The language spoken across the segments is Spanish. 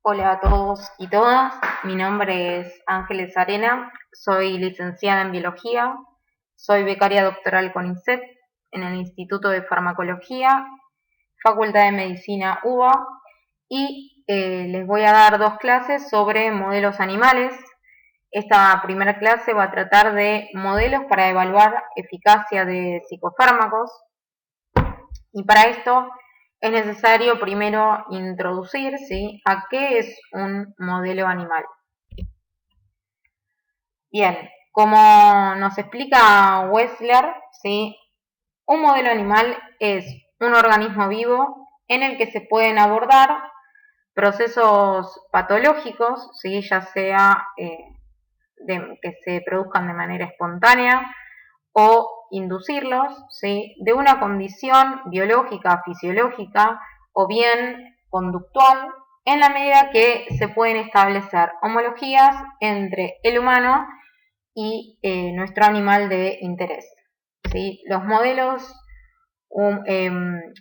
Hola a todos y todas, mi nombre es Ángeles Arena, soy licenciada en Biología, soy becaria doctoral con INSET en el Instituto de Farmacología, Facultad de Medicina UBA y les voy a dar dos clases sobre modelos animales. Esta primera clase va a tratar de modelos para evaluar eficacia de psicofármacos y para esto es necesario primero introducir, ¿sí?, a qué es un modelo animal. Bien, como nos explica Wessler, ¿sí?, un modelo animal es un organismo vivo en el que se pueden abordar procesos patológicos, ¿sí?, ya sea que se produzcan de manera espontánea o inducirlos, ¿sí?, de una condición biológica, fisiológica o bien conductual, en la medida que se pueden establecer homologías entre el humano y nuestro animal de interés, ¿sí? Los modelos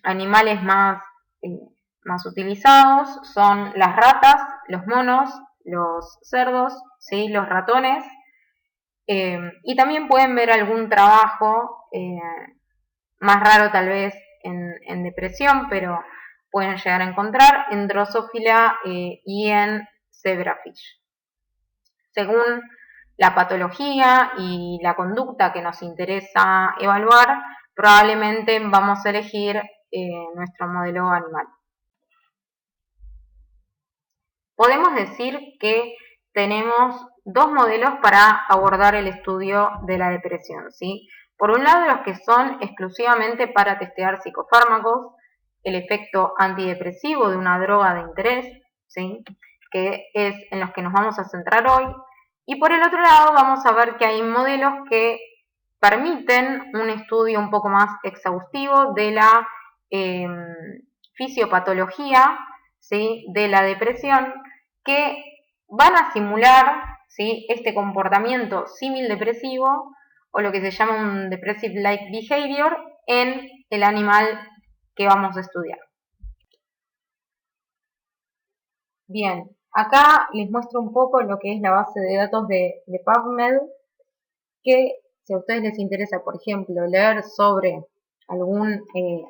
animales más utilizados son las ratas, los monos, los cerdos, ¿sí?, los ratones. Y también pueden ver algún trabajo más raro tal vez en depresión, pero pueden llegar a encontrar en Drosophila y en Zebrafish. Según la patología y la conducta que nos interesa evaluar, probablemente vamos a elegir nuestro modelo animal. Podemos decir que tenemos dos modelos para abordar el estudio de la depresión, ¿sí? Por un lado, los que son exclusivamente para testear psicofármacos, el efecto antidepresivo de una droga de interés, ¿sí?, que es en los que nos vamos a centrar hoy. Y por el otro lado, vamos a ver que hay modelos que permiten un estudio un poco más exhaustivo de la fisiopatología, ¿sí?, de la depresión, que van a simular, ¿sí?, este comportamiento símil depresivo o lo que se llama un depressive-like behavior en el animal que vamos a estudiar. Bien, acá les muestro un poco lo que es la base de datos de PubMed, que si a ustedes les interesa, por ejemplo, leer sobre algún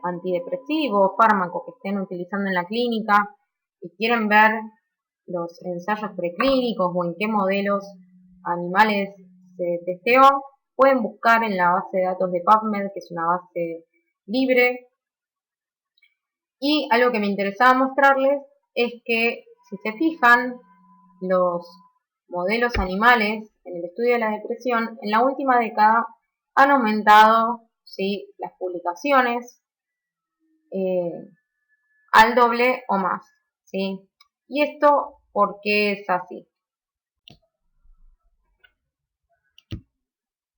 antidepresivo o fármaco que estén utilizando en la clínica y quieren ver los ensayos preclínicos o en qué modelos animales se testeó, pueden buscar en la base de datos de PubMed, que es una base libre. Y algo que me interesaba mostrarles es que, si se fijan, los modelos animales en el estudio de la depresión en la última década han aumentado, ¿sí?, las publicaciones al doble o más, ¿sí? ¿Y esto por qué es así?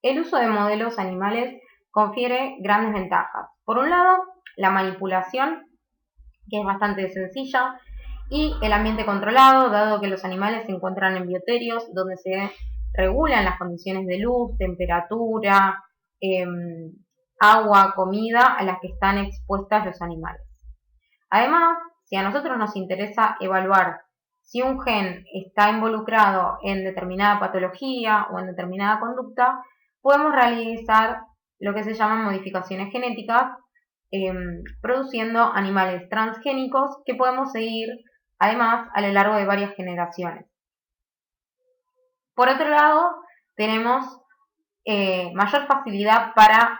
El uso de modelos animales confiere grandes ventajas. Por un lado, la manipulación, que es bastante sencilla, y el ambiente controlado, dado que los animales se encuentran en bioterios donde se regulan las condiciones de luz, temperatura, agua, comida a las que están expuestas los animales. Además, si a nosotros nos interesa evaluar si un gen está involucrado en determinada patología o en determinada conducta, podemos realizar lo que se llaman modificaciones genéticas, produciendo animales transgénicos que podemos seguir además a lo largo de varias generaciones. Por otro lado, tenemos mayor facilidad para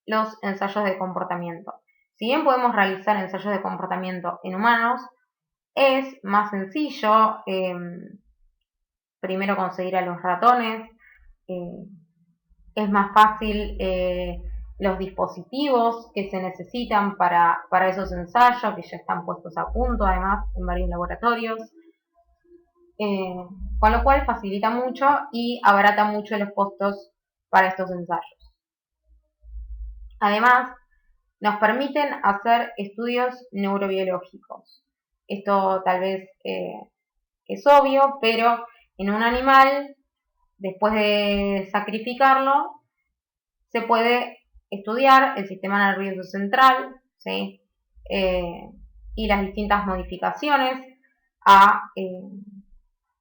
los ensayos de comportamiento. Si bien podemos realizar ensayos de comportamiento en humanos, es más sencillo primero conseguir a los ratones, es más fácil los dispositivos que se necesitan para esos ensayos, que ya están puestos a punto además en varios laboratorios, con lo cual facilita mucho y abarata mucho los costos para estos ensayos. Además, nos permiten hacer estudios neurobiológicos. Esto tal vez es obvio, pero en un animal, después de sacrificarlo, se puede estudiar el sistema nervioso central, ¿sí?, y las distintas modificaciones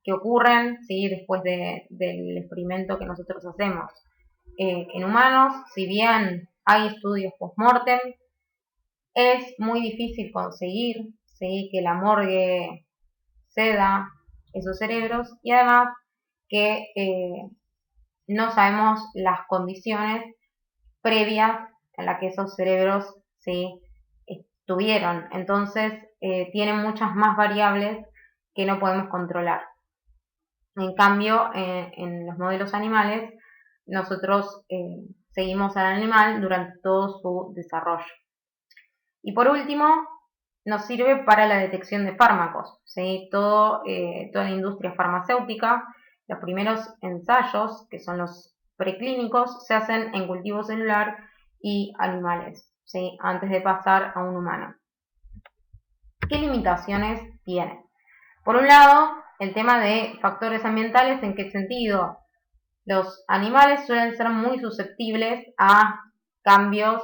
que ocurren, ¿sí? Después del experimento que nosotros hacemos en humanos. Si bien hay estudios post-mortem, es muy difícil conseguir, ¿sí? Que la morgue ceda esos cerebros, y además que no sabemos las condiciones previas en las que esos cerebros, ¿sí? Estuvieron. Entonces tienen muchas más variables que no podemos controlar. En cambio, en los modelos animales, nosotros seguimos al animal durante todo su desarrollo. Y por último, nos sirve para la detección de fármacos, ¿sí? Toda la industria farmacéutica, los primeros ensayos, que son los preclínicos, se hacen en cultivo celular y animales, ¿sí? Antes de pasar a un humano. ¿Qué limitaciones tiene? Por un lado, el tema de factores ambientales. ¿En qué sentido? Los animales suelen ser muy susceptibles a cambios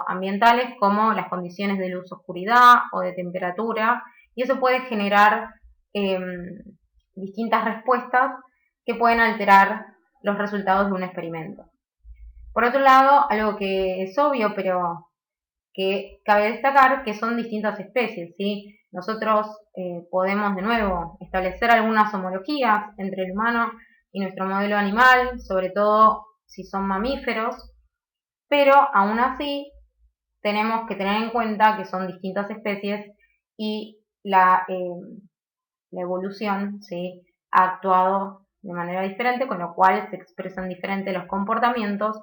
ambientales, como las condiciones de luz, oscuridad o de temperatura, y eso puede generar distintas respuestas que pueden alterar los resultados de un experimento. Por otro lado, algo que es obvio, pero que cabe destacar, que son distintas especies, ¿sí? Nosotros podemos de nuevo establecer algunas homologías entre el humano y nuestro modelo animal, sobre todo si son mamíferos, pero aún así tenemos que tener en cuenta que son distintas especies y la evolución, ¿sí? Ha actuado de manera diferente, con lo cual se expresan diferentes los comportamientos,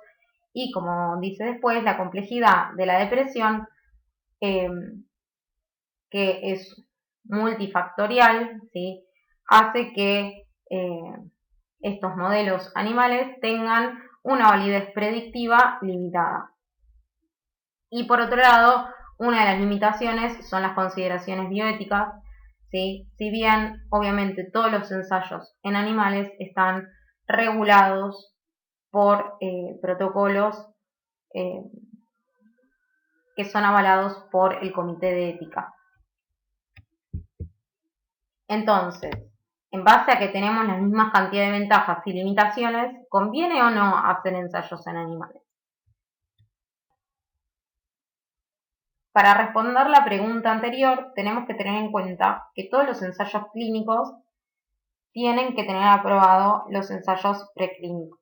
y como dice después, la complejidad de la depresión, que es multifactorial, ¿sí? Hace que estos modelos animales tengan una validez predictiva limitada. Y por otro lado, una de las limitaciones son las consideraciones bioéticas, ¿sí? Si bien obviamente todos los ensayos en animales están regulados por protocolos que son avalados por el Comité de Ética. Entonces, en base a que tenemos la misma cantidad de ventajas y limitaciones, ¿conviene o no hacer ensayos en animales? Para responder la pregunta anterior, tenemos que tener en cuenta que todos los ensayos clínicos tienen que tener aprobado los ensayos preclínicos.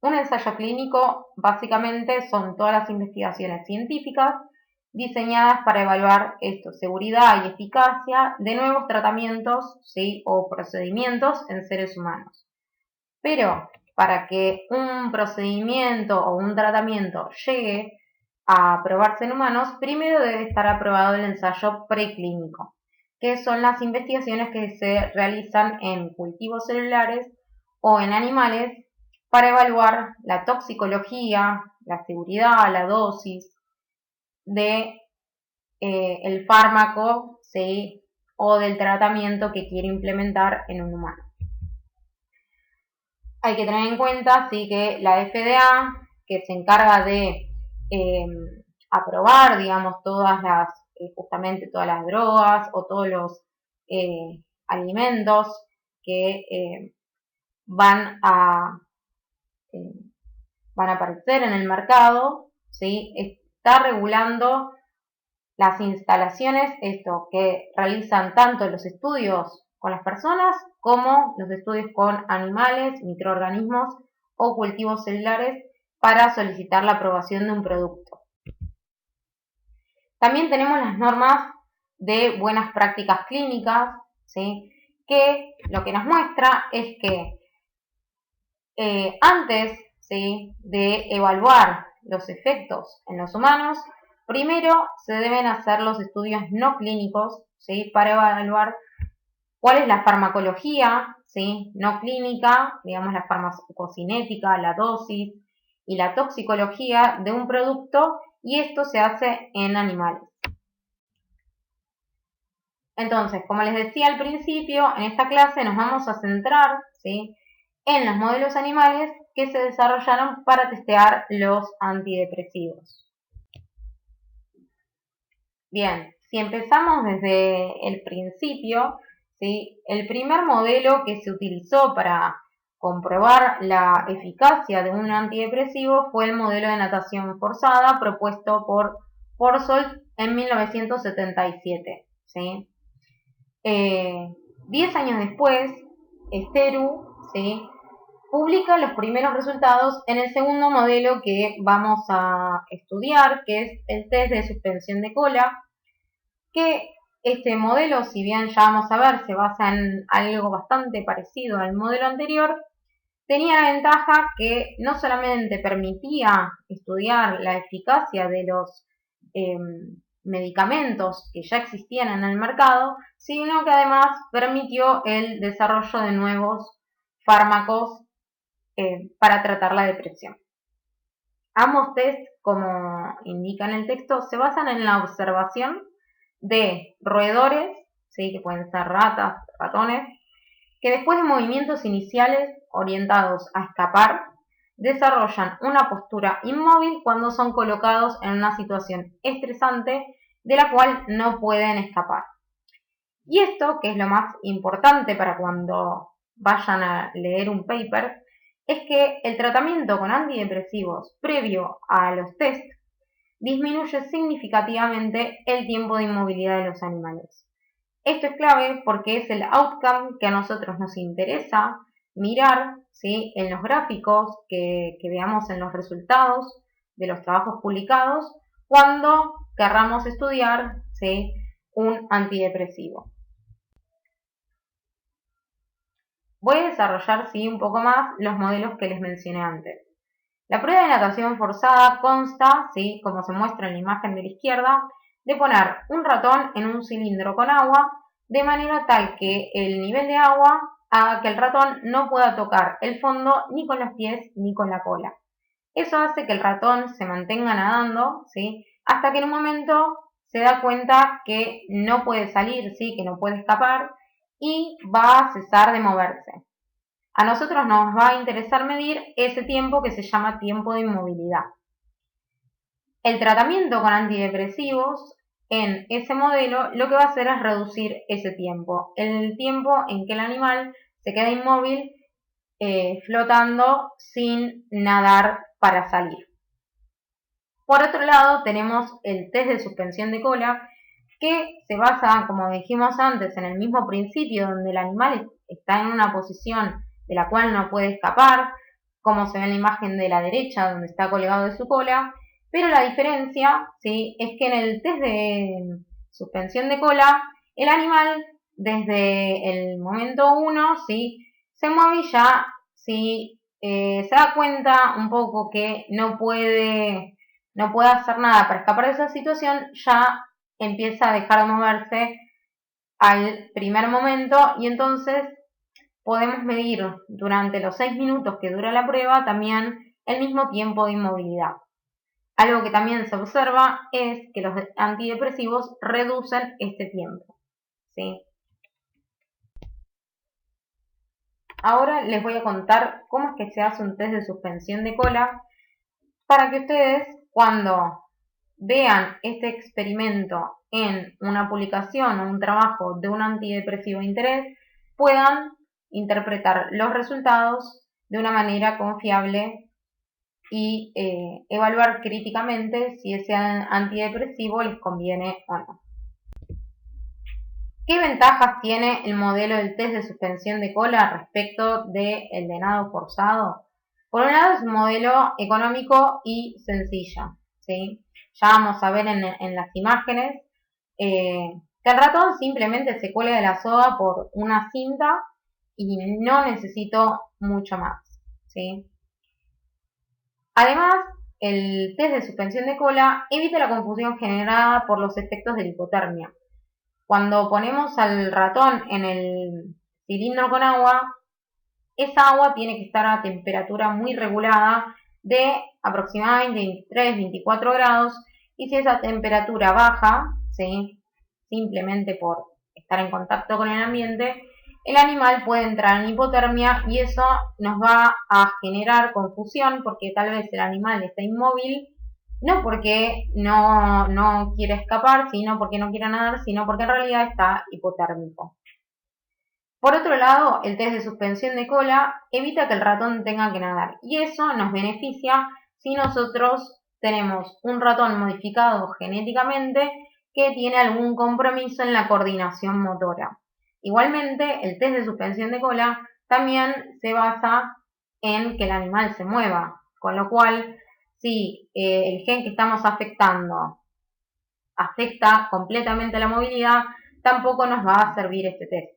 Un ensayo clínico básicamente son todas las investigaciones científicas diseñadas para evaluar seguridad y eficacia de nuevos tratamientos, ¿sí? O procedimientos en seres humanos. Pero para que un procedimiento o un tratamiento llegue a aprobarse en humanos, primero debe estar aprobado el ensayo preclínico, que son las investigaciones que se realizan en cultivos celulares o en animales para evaluar la toxicología, la seguridad, la dosis de el fármaco, ¿sí? O del tratamiento que quiere implementar en un humano. Hay que tener en cuenta, sí, que la FDA, que se encarga de aprobar, digamos, justamente todas las drogas o todos los alimentos que van a aparecer en el mercado, ¿sí? Está regulando las instalaciones que realizan tanto los estudios con las personas como los estudios con animales, microorganismos o cultivos celulares para solicitar la aprobación de un producto. También tenemos las normas de buenas prácticas clínicas, ¿sí? Que lo que nos muestra es que antes, ¿sí?, de evaluar los efectos en los humanos, primero se deben hacer los estudios no clínicos, ¿sí?, para evaluar cuál es la farmacología, ¿sí?, no clínica, digamos la farmacocinética, la dosis y la toxicología de un producto, y esto se hace en animales. Entonces, como les decía al principio, en esta clase nos vamos a centrar, ¿sí?, en los modelos animales que se desarrollaron para testear los antidepresivos. Bien, si empezamos desde el principio, ¿sí? El primer modelo que se utilizó para comprobar la eficacia de un antidepresivo fue el modelo de natación forzada propuesto por Porsolt en 1977. ¿Sí? 10 años después, Esteru, ¿sí?, publica los primeros resultados en el segundo modelo que vamos a estudiar, que es el test de suspensión de cola, que este modelo, si bien ya vamos a ver, se basa en algo bastante parecido al modelo anterior, tenía la ventaja que no solamente permitía estudiar la eficacia de los medicamentos que ya existían en el mercado, sino que además permitió el desarrollo de nuevos fármacos para tratar la depresión. Ambos test, como indica en el texto, se basan en la observación de roedores, ¿sí?, que pueden ser ratas, ratones, que después de movimientos iniciales orientados a escapar, desarrollan una postura inmóvil cuando son colocados en una situación estresante de la cual no pueden escapar. Y esto, que es lo más importante para cuando vayan a leer un paper, es que el tratamiento con antidepresivos previo a los test disminuye significativamente el tiempo de inmovilidad de los animales. Esto es clave porque es el outcome que a nosotros nos interesa mirar, ¿sí?, en los gráficos que veamos en los resultados de los trabajos publicados cuando querramos estudiar, ¿sí?, un antidepresivo. Voy a desarrollar, sí, un poco más los modelos que les mencioné antes. La prueba de natación forzada consta, ¿sí?, como se muestra en la imagen de la izquierda, de poner un ratón en un cilindro con agua de manera tal que el nivel de agua haga que el ratón no pueda tocar el fondo ni con los pies ni con la cola. Eso hace que el ratón se mantenga nadando, ¿sí?, hasta que en un momento se da cuenta que no puede salir, ¿sí?, que no puede escapar y va a cesar de moverse. A nosotros nos va a interesar medir ese tiempo que se llama tiempo de inmovilidad. El tratamiento con antidepresivos en ese modelo lo que va a hacer es reducir ese tiempo, el tiempo en que el animal se queda inmóvil flotando sin nadar para salir. Por otro lado, tenemos el test de suspensión de cola, que se basa, como dijimos antes, en el mismo principio, donde el animal está en una posición de la cual no puede escapar, como se ve en la imagen de la derecha, donde está colgado de su cola, pero la diferencia, ¿sí?, es que en el test de suspensión de cola, el animal, desde el momento 1, ¿sí?, se mueve y ya, ¿sí?, se da cuenta un poco que no puede hacer nada para escapar de esa situación, ya empieza a dejar de moverse al primer momento y entonces podemos medir durante los 6 minutos que dura la prueba también el mismo tiempo de inmovilidad. Algo que también se observa es que los antidepresivos reducen este tiempo, ¿sí? Ahora les voy a contar cómo es que se hace un test de suspensión de cola para que ustedes, cuando vean este experimento en una publicación o un trabajo de un antidepresivo de interés, puedan interpretar los resultados de una manera confiable y evaluar críticamente si ese antidepresivo les conviene o no. ¿Qué ventajas tiene el modelo del test de suspensión de cola respecto del de nado forzado? Por un lado, es un modelo económico y sencillo, ¿sí? Ya vamos a ver en las imágenes que el ratón simplemente se cuelga de la soga por una cinta y no necesito mucho más, ¿sí? Además, el test de suspensión de cola evita la confusión generada por los efectos de la hipotermia. Cuando ponemos al ratón en el cilindro con agua, esa agua tiene que estar a temperatura muy regulada de aproximadamente 23-24 grados, y si esa temperatura baja, ¿sí?, simplemente por estar en contacto con el ambiente, el animal puede entrar en hipotermia y eso nos va a generar confusión porque tal vez el animal está inmóvil no porque no quiere escapar, sino porque no quiere nadar, sino porque en realidad está hipotérmico. Por otro lado, el test de suspensión de cola evita que el ratón tenga que nadar y eso nos beneficia si nosotros tenemos un ratón modificado genéticamente que tiene algún compromiso en la coordinación motora. Igualmente, el test de suspensión de cola también se basa en que el animal se mueva, con lo cual, si el gen que estamos afectando afecta completamente la movilidad, tampoco nos va a servir este test.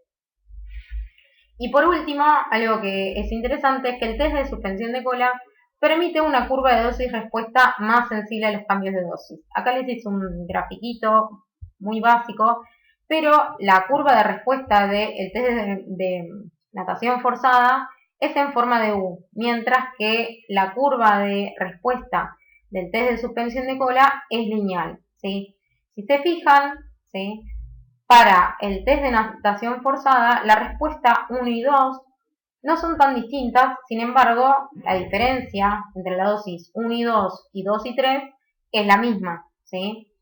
Y por último, algo que es interesante es que el test de suspensión de cola permite una curva de dosis-respuesta más sensible a los cambios de dosis. Acá les hice un grafiquito muy básico, pero la curva de respuesta del test de natación forzada es en forma de U, mientras que la curva de respuesta del test de suspensión de cola es lineal, ¿sí? Si se fijan, ¿sí? Para el test de natación forzada, la respuesta 1 y 2 no son tan distintas, sin embargo, la diferencia entre la dosis 1 y 2 y 2 y 3 es la misma, ¿sí?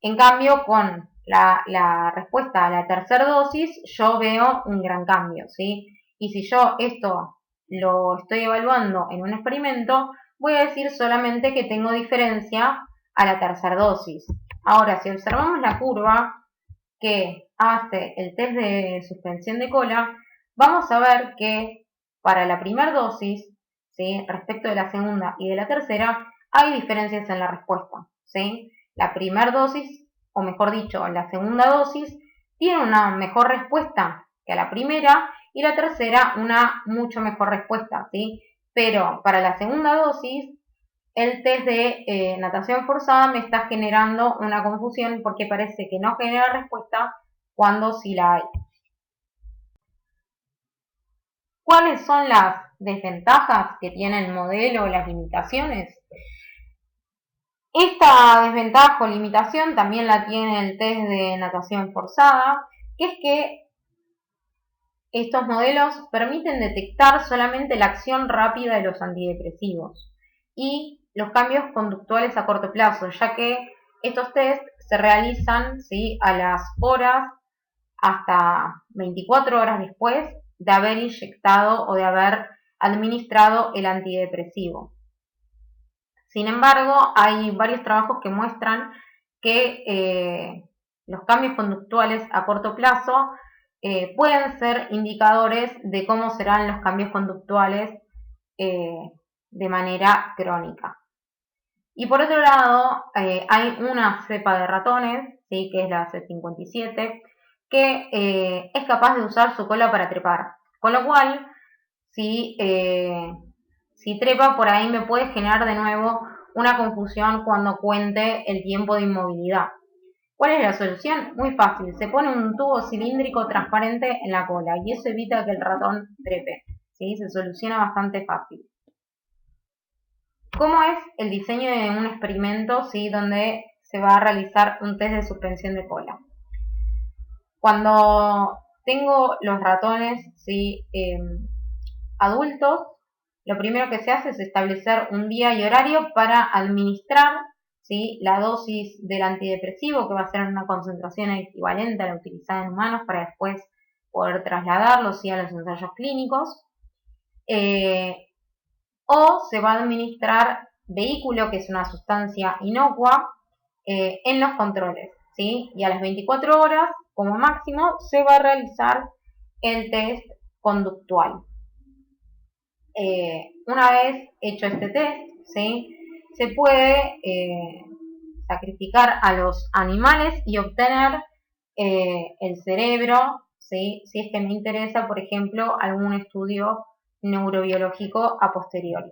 En cambio, con la respuesta a la tercera dosis, yo veo un gran cambio, ¿sí? Y si yo esto lo estoy evaluando en un experimento, voy a decir solamente que tengo diferencia a la tercera dosis. Ahora, si observamos la curva que hace el test de suspensión de cola, vamos a ver que para la primera dosis, ¿sí? Respecto de la segunda y de la tercera, hay diferencias en la respuesta, ¿sí? La primera dosis, o mejor dicho, la segunda dosis, tiene una mejor respuesta que la primera y la tercera una mucho mejor respuesta, ¿sí? Pero para la segunda dosis, el test de natación forzada me está generando una confusión porque parece que no genera respuesta cuando sí la hay. ¿Cuáles son las desventajas que tiene el modelo o las limitaciones? Esta desventaja o limitación también la tiene el test de natación forzada, que es que estos modelos permiten detectar solamente la acción rápida de los antidepresivos y los cambios conductuales a corto plazo, ya que estos test se realizan, ¿sí?, a las horas hasta 24 horas después de haber inyectado o de haber administrado el antidepresivo. Sin embargo, hay varios trabajos que muestran que los cambios conductuales a corto plazo pueden ser indicadores de cómo serán los cambios conductuales de manera crónica. Y por otro lado, hay una cepa de ratones, ¿sí?, que es la C57, que es capaz de usar su cola para trepar. Con lo cual, si trepa por ahí me puede generar de nuevo una confusión cuando cuente el tiempo de inmovilidad. ¿Cuál es la solución? Muy fácil, se pone un tubo cilíndrico transparente en la cola y eso evita que el ratón trepe, ¿sí? Se soluciona bastante fácil. ¿Cómo es el diseño de un experimento, ¿sí?, donde se va a realizar un test de suspensión de cola? Cuando tengo los ratones, ¿sí?, adultos, lo primero que se hace es establecer un día y horario para administrar, ¿sí?, la dosis del antidepresivo, que va a ser una concentración equivalente a la utilizada en humanos para después poder trasladarlo, ¿sí?, a los ensayos clínicos. O se va a administrar vehículo, que es una sustancia inocua, en los controles, ¿sí? Y a las 24 horas, como máximo, se va a realizar el test conductual. Una vez hecho este test, ¿sí?, se puede sacrificar a los animales y obtener el cerebro, ¿sí?, si es que me interesa, por ejemplo, algún estudio neurobiológico a posteriori.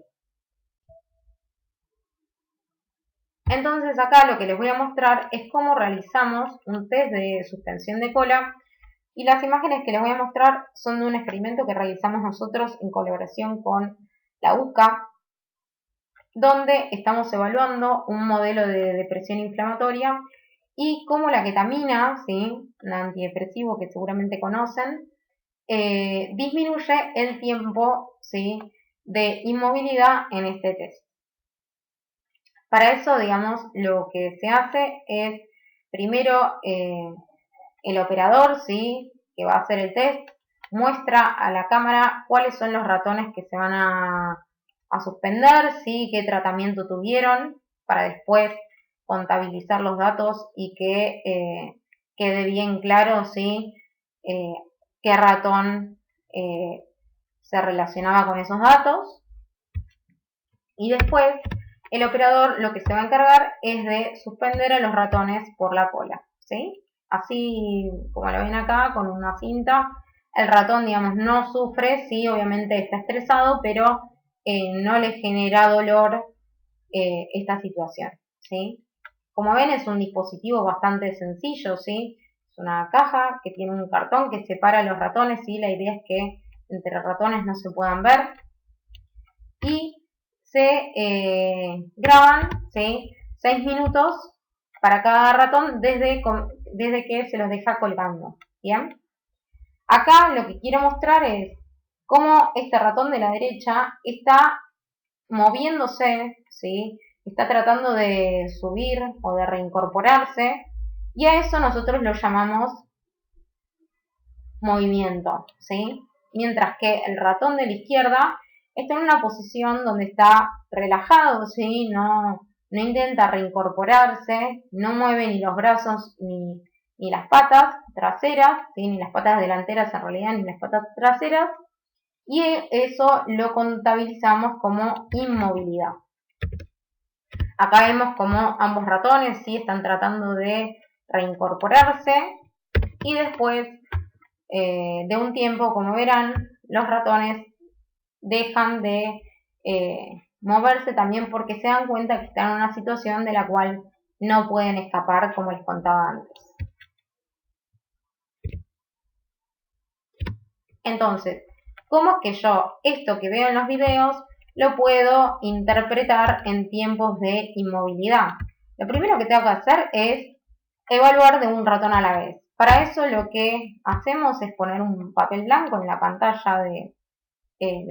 Entonces acá lo que les voy a mostrar es cómo realizamos un test de suspensión de cola y las imágenes que les voy a mostrar son de un experimento que realizamos nosotros en colaboración con la UCA, donde estamos evaluando un modelo de depresión inflamatoria y cómo la ketamina, ¿sí?, un antidepresivo que seguramente conocen, disminuye el tiempo, ¿sí?, de inmovilidad en este test. Para eso, digamos, lo que se hace es, primero, el operador, ¿sí?, que va a hacer el test, muestra a la cámara cuáles son los ratones que se van a suspender, ¿sí?, qué tratamiento tuvieron, para después contabilizar los datos y que quede bien claro, ¿sí?, qué ratón se relacionaba con esos datos. Y después el operador lo que se va a encargar es de suspender a los ratones por la cola, ¿sí? Así como lo ven acá, con una cinta. El ratón, digamos, no sufre, sí, obviamente está estresado, pero no le genera dolor esta situación, ¿sí? Como ven, es un dispositivo bastante sencillo, ¿sí? Es una caja que tiene un cartón que separa a los ratones, ¿sí? La idea es que entre ratones no se puedan ver. Y se graban, ¿sí?, 6 minutos para cada ratón desde que se los deja colgando, ¿bien? Acá lo que quiero mostrar es cómo este ratón de la derecha está moviéndose, ¿sí?, está tratando de subir o de reincorporarse, y a eso nosotros lo llamamos movimiento, ¿sí? Mientras que el ratón de la izquierda está en una posición donde está relajado, ¿sí? No intenta reincorporarse, no mueve ni los brazos ni las patas traseras, ¿sí?, ni las patas delanteras en realidad, ni las patas traseras, y eso lo contabilizamos como inmovilidad. Acá vemos como ambos ratones, ¿sí?, están tratando de reincorporarse, y después de un tiempo, como verán, los ratones dejan de moverse también porque se dan cuenta que están en una situación de la cual no pueden escapar, como les contaba antes. Entonces, ¿cómo es que yo esto que veo en los videos lo puedo interpretar en tiempos de inmovilidad? Lo primero que tengo que hacer es evaluar de un ratón a la vez. Para eso lo que hacemos es poner un papel blanco en la pantalla de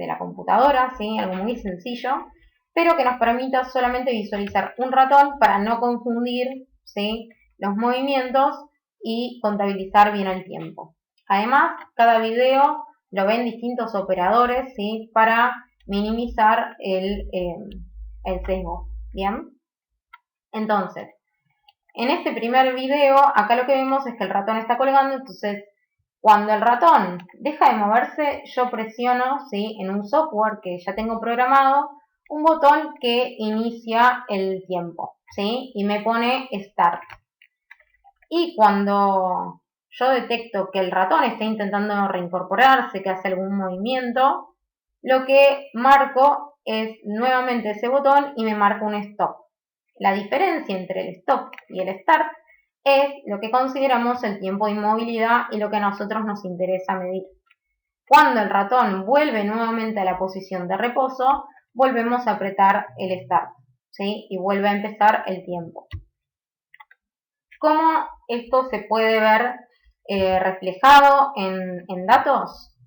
la computadora, ¿sí?, algo muy sencillo, pero que nos permita solamente visualizar un ratón para no confundir, ¿sí?, los movimientos y contabilizar bien el tiempo. Además, cada video lo ven distintos operadores, ¿sí?, para minimizar el sesgo, ¿bien? Entonces, en este primer video, acá lo que vemos es que el ratón está colgando, entonces cuando el ratón deja de moverse, yo presiono, ¿sí?, en un software que ya tengo programado, un botón que inicia el tiempo, ¿sí?, y me pone Start. Y cuando yo detecto que el ratón está intentando reincorporarse, que hace algún movimiento, lo que marco es nuevamente ese botón y me marca un Stop. La diferencia entre el Stop y el Start es lo que consideramos el tiempo de inmovilidad y lo que a nosotros nos interesa medir. Cuando el ratón vuelve nuevamente a la posición de reposo, volvemos a apretar el Start, ¿sí?, y vuelve a empezar el tiempo. ¿Cómo esto se puede ver reflejado en datos?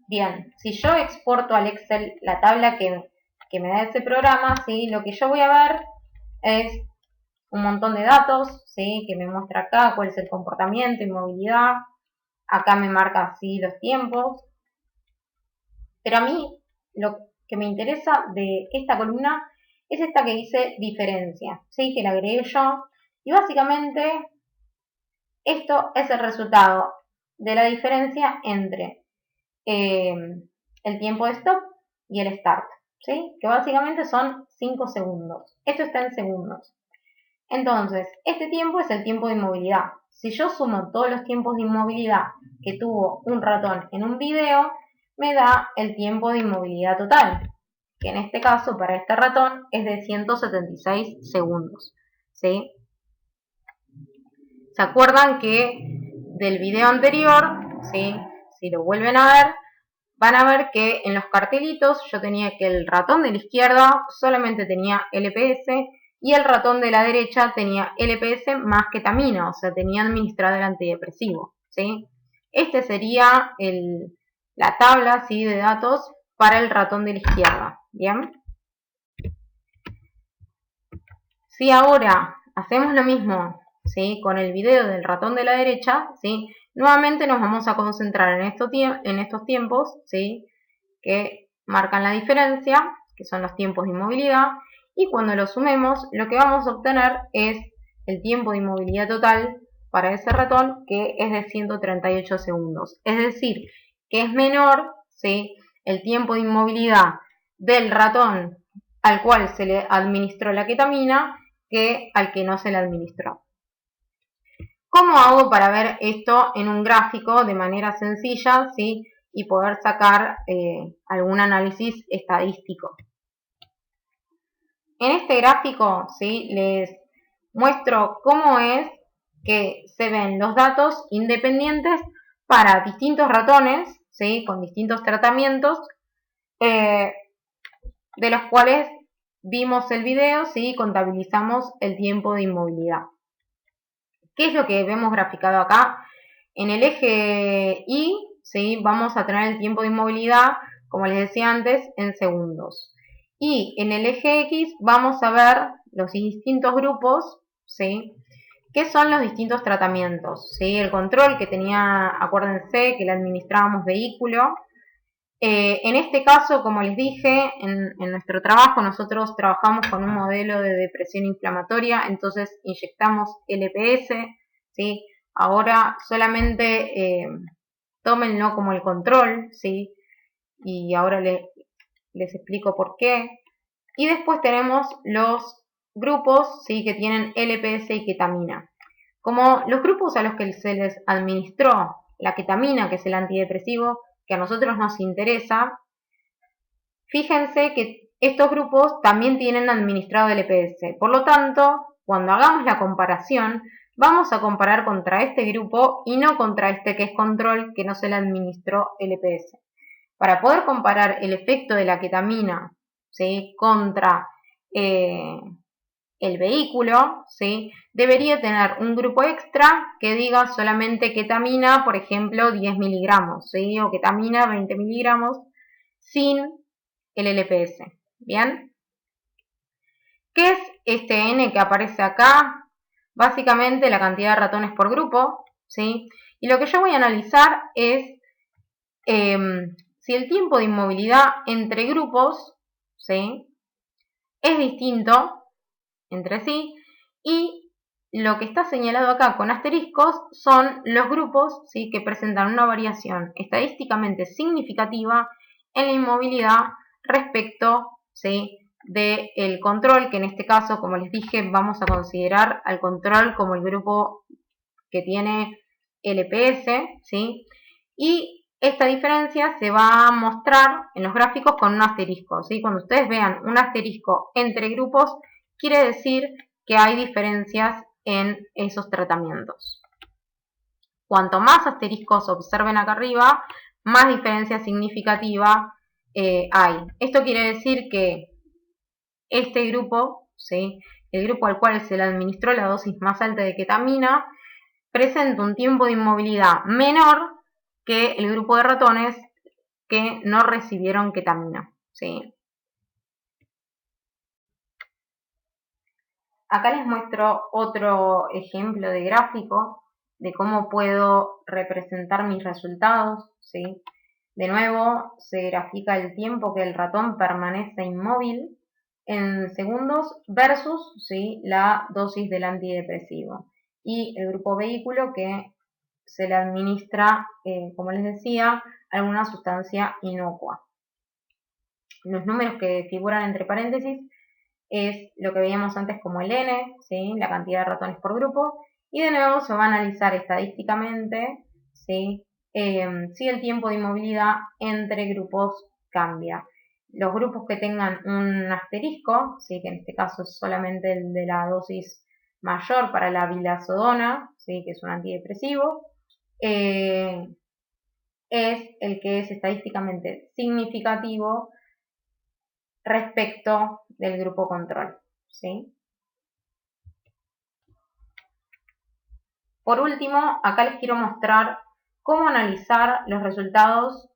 Bien, si yo exporto al Excel la tabla que me da ese programa, ¿sí?, lo que yo voy a ver es un montón de datos, ¿sí?, que me muestra acá cuál es el comportamiento y movilidad. Acá me marca así los tiempos. Pero a mí lo que me interesa de esta columna es esta que dice diferencia, ¿sí?, que la agregué yo. Y básicamente esto es el resultado de la diferencia entre el tiempo de stop y el start, ¿sí?, que básicamente son 5 segundos. Esto está en segundos. Entonces, este tiempo es el tiempo de inmovilidad. Si yo sumo todos los tiempos de inmovilidad que tuvo un ratón en un video, me da el tiempo de inmovilidad total, que en este caso para este ratón es de 176 segundos, ¿sí? ¿Se acuerdan que del video anterior, ¿sí?, si lo vuelven a ver, van a ver que en los cartelitos yo tenía que el ratón de la izquierda solamente tenía LPS y el ratón de la derecha tenía LPS más ketamina, o sea, tenía administrado el antidepresivo, ¿sí? Este sería la tabla, ¿sí?, de datos para el ratón de la izquierda, ¿bien? Si ahora hacemos lo mismo, ¿sí?, con el video del ratón de la derecha, ¿sí?, nuevamente nos vamos a concentrar en estos tiempos, ¿sí?, que marcan la diferencia, que son los tiempos de inmovilidad, y cuando los sumemos, lo que vamos a obtener es el tiempo de inmovilidad total para ese ratón, que es de 138 segundos. Es decir, que es menor, ¿sí?, el tiempo de inmovilidad del ratón al cual se le administró la ketamina que al que no se le administró. ¿Cómo hago para ver esto en un gráfico de manera sencilla, ¿sí?, y poder sacar algún análisis estadístico? En este gráfico, ¿sí?, les muestro cómo es que se ven los datos independientes para distintos ratones, ¿sí?, con distintos tratamientos, de los cuales vimos el video, ¿sí?, y contabilizamos el tiempo de inmovilidad. ¿Qué es lo que vemos graficado acá? En el eje Y, ¿sí?, vamos a tener el tiempo de inmovilidad, como les decía antes, en segundos. Y en el eje X vamos a ver los distintos grupos, ¿sí?, que son los distintos tratamientos, ¿sí? El control que tenía, acuérdense que le administrábamos vehículo. En este caso, como les dije, en nuestro trabajo nosotros trabajamos con un modelo de depresión inflamatoria, entonces inyectamos LPS, ¿sí? Ahora solamente tómenlo como el control, ¿sí? Y ahora les explico por qué. Y después tenemos los grupos, ¿sí?, que tienen LPS y ketamina. Como los grupos a los que se les administró la ketamina, que es el antidepresivo, que a nosotros nos interesa, fíjense que estos grupos también tienen administrado LPS. Por lo tanto, cuando hagamos la comparación, vamos a comparar contra este grupo y no contra este que es control, que no se le administró LPS. Para poder comparar el efecto de la ketamina, ¿sí?, contra el vehículo, ¿sí?, debería tener un grupo extra que diga solamente ketamina, por ejemplo, 10 miligramos, ¿sí?, o ketamina 20 miligramos, sin el LPS. ¿Bien? ¿Qué es este N que aparece acá? Básicamente la cantidad de ratones por grupo, ¿sí? Y lo que yo voy a analizar es si el tiempo de inmovilidad entre grupos, ¿sí?, es distinto entre sí, y lo que está señalado acá con asteriscos son los grupos, ¿sí?, que presentan una variación estadísticamente significativa en la inmovilidad respecto, ¿sí?, del control, que en este caso, como les dije, vamos a considerar al control como el grupo que tiene LPS, ¿sí? Y esta diferencia se va a mostrar en los gráficos con un asterisco, ¿sí? Cuando ustedes vean un asterisco entre grupos, quiere decir que hay diferencias en esos tratamientos. Cuanto más asteriscos observen acá arriba, más diferencia significativa hay. Esto quiere decir que este grupo, ¿sí?, el grupo al cual se le administró la dosis más alta de ketamina, presenta un tiempo de inmovilidad menor que el grupo de ratones que no recibieron ketamina, ¿sí? Acá les muestro otro ejemplo de gráfico de cómo puedo representar mis resultados, ¿sí? De nuevo, se grafica el tiempo que el ratón permanece inmóvil en segundos versus, ¿sí?, la dosis del antidepresivo. Y el grupo vehículo que se le administra, como les decía, alguna sustancia inocua. Los números que figuran entre paréntesis es lo que veíamos antes como el N, ¿sí?, la cantidad de ratones por grupo, y de nuevo se va a analizar estadísticamente, ¿sí?, si el tiempo de inmovilidad entre grupos cambia. Los grupos que tengan un asterisco, ¿sí?, que en este caso es solamente el de la dosis mayor para la vilazodona, ¿sí?, que es un antidepresivo, es el que es estadísticamente significativo respecto del grupo control, ¿sí? Por último, acá les quiero mostrar cómo analizar los resultados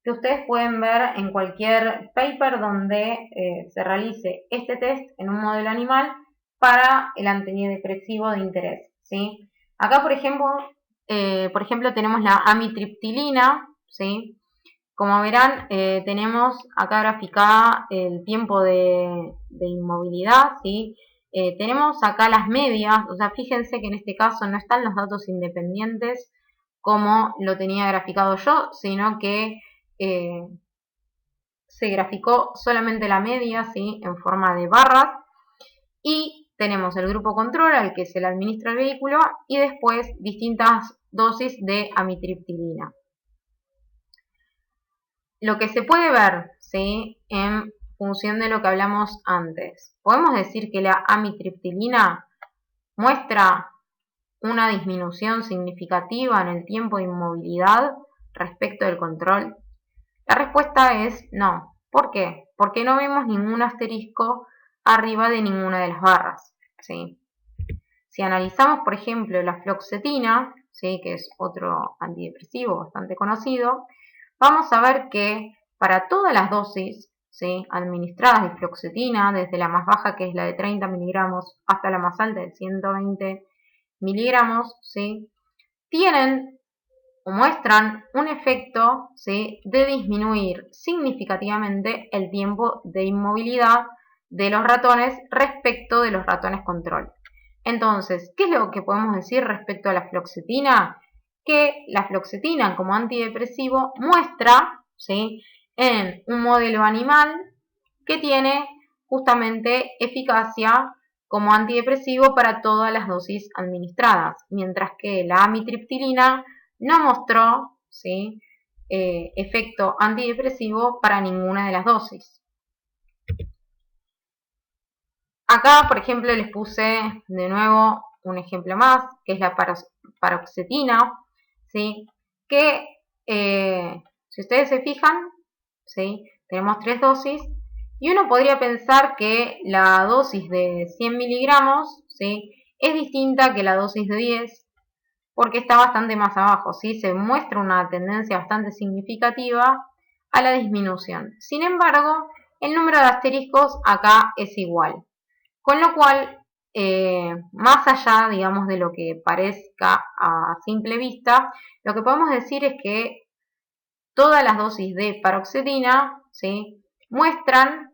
que ustedes pueden ver en cualquier paper donde se realice este test en un modelo animal para el antidepresivo de interés, ¿sí? Acá, por ejemplo, tenemos la amitriptilina, ¿sí? Como verán, tenemos acá graficada el tiempo de inmovilidad, ¿sí? Tenemos acá las medias, o sea, fíjense que en este caso no están los datos independientes como lo tenía graficado yo, sino que se graficó solamente la media, ¿sí? En forma de barras. Y tenemos el grupo control al que se le administra el vehículo y después distintas dosis de amitriptilina. Lo que se puede ver, ¿sí? En función de lo que hablamos antes, podemos decir que la amitriptilina muestra una disminución significativa en el tiempo de inmovilidad respecto del control. La respuesta es no. ¿Por qué? Porque no vemos ningún asterisco arriba de ninguna de las barras, ¿sí? Si analizamos, por ejemplo, la fluoxetina, ¿sí? Que es otro antidepresivo bastante conocido, vamos a ver que para todas las dosis, ¿sí? Administradas de fluoxetina, desde la más baja, que es la de 30 miligramos, hasta la más alta de 120 miligramos, ¿sí? Tienen o muestran un efecto, ¿sí? De disminuir significativamente el tiempo de inmovilidad de los ratones respecto de los ratones control. Entonces, ¿qué es lo que podemos decir respecto a la fluoxetina? Que la fluoxetina como antidepresivo muestra, ¿sí? En un modelo animal que tiene justamente eficacia como antidepresivo para todas las dosis administradas, mientras que la amitriptilina no mostró, ¿sí? Efecto antidepresivo para ninguna de las dosis. Acá, por ejemplo, les puse de nuevo un ejemplo más, que es la paroxetina, ¿sí? Que, si ustedes se fijan, ¿sí? Tenemos 3 dosis, y uno podría pensar que la dosis de 100 miligramos, ¿sí? Es distinta que la dosis de 10, porque está bastante más abajo, ¿sí? Se muestra una tendencia bastante significativa a la disminución. Sin embargo, el número de asteriscos acá es igual. Con lo cual, más allá, digamos, de lo que parezca a simple vista, lo que podemos decir es que todas las dosis de paroxetina, ¿sí? Muestran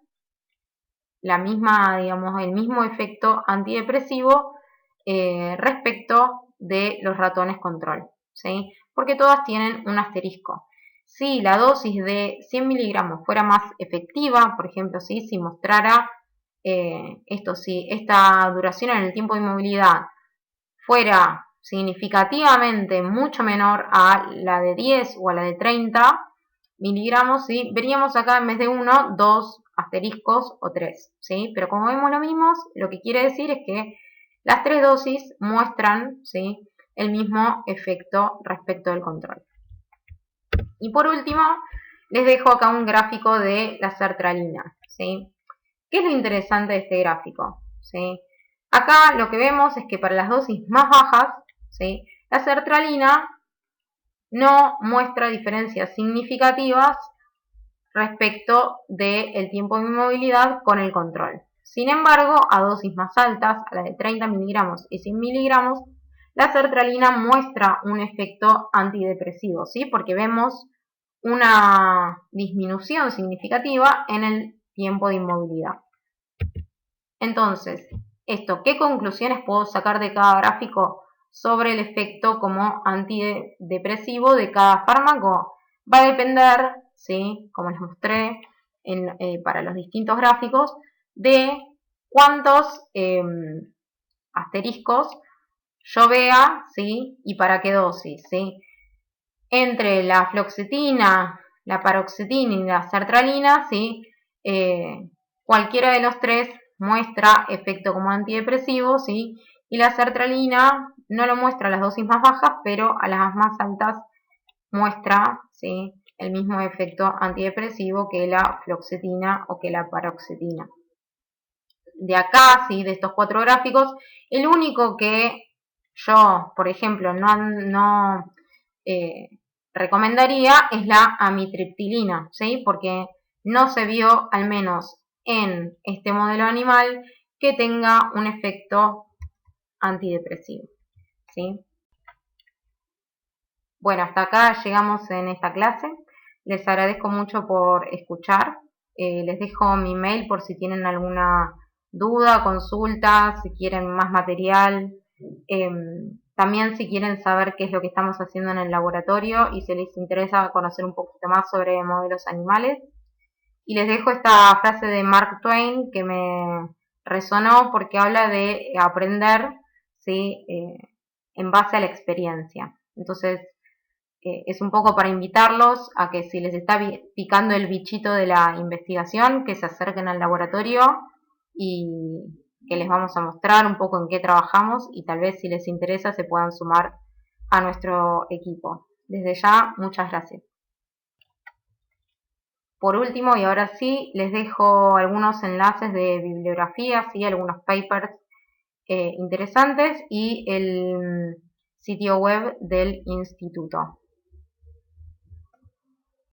la misma, digamos, el mismo efecto antidepresivo respecto de los ratones control, ¿sí? Porque todas tienen un asterisco. Si la dosis de 100 miligramos fuera más efectiva, por ejemplo, ¿sí? Si mostrara si esta duración en el tiempo de inmovilidad fuera significativamente mucho menor a la de 10 o a la de 30 miligramos, ¿sí? Veríamos acá en vez de 1, 2 asteriscos o 3, ¿sí? Pero como vemos lo mismo, lo que quiere decir es que las 3 dosis muestran, ¿sí? El mismo efecto respecto del control. Y por último, les dejo acá un gráfico de la sertralina, ¿sí? ¿Qué es lo interesante de este gráfico? ¿Sí? Acá lo que vemos es que para las dosis más bajas, ¿sí? La sertralina no muestra diferencias significativas respecto del tiempo de inmovilidad con el control. Sin embargo, a dosis más altas, a la de 30 miligramos y 100 miligramos, la sertralina muestra un efecto antidepresivo, ¿sí? Porque vemos una disminución significativa en el tiempo de inmovilidad. Entonces, ¿qué conclusiones puedo sacar de cada gráfico sobre el efecto como antidepresivo de cada fármaco? Va a depender, ¿sí? Como les mostré para los distintos gráficos, de cuántos asteriscos yo vea, ¿sí? Y para qué dosis, ¿sí? Entre la fluoxetina, la paroxetina y la sertralina, ¿sí? Cualquiera de los tres muestra efecto como antidepresivo, ¿sí? Y la sertralina no lo muestra a las dosis más bajas, pero a las más altas muestra, ¿sí? El mismo efecto antidepresivo que la fluoxetina o que la paroxetina. De acá, ¿sí? De estos 4 gráficos, el único que yo, por ejemplo, no recomendaría es la amitriptilina, ¿sí? Porque no se vio, al menos en este modelo animal, que tenga un efecto antidepresivo, ¿sí? Bueno, hasta acá llegamos en esta clase. Les agradezco mucho por escuchar. Les dejo mi mail por si tienen alguna duda, consulta, si quieren más material. También si quieren saber qué es lo que estamos haciendo en el laboratorio y si les interesa conocer un poquito más sobre modelos animales. Y les dejo esta frase de Mark Twain que me resonó porque habla de aprender, ¿sí? En base a la experiencia. Entonces, es un poco para invitarlos a que si les está picando el bichito de la investigación, que se acerquen al laboratorio y que les vamos a mostrar un poco en qué trabajamos y tal vez si les interesa se puedan sumar a nuestro equipo. Desde ya, muchas gracias. Por último, y ahora sí, les dejo algunos enlaces de bibliografía, ¿sí? Algunos papers interesantes y el sitio web del instituto.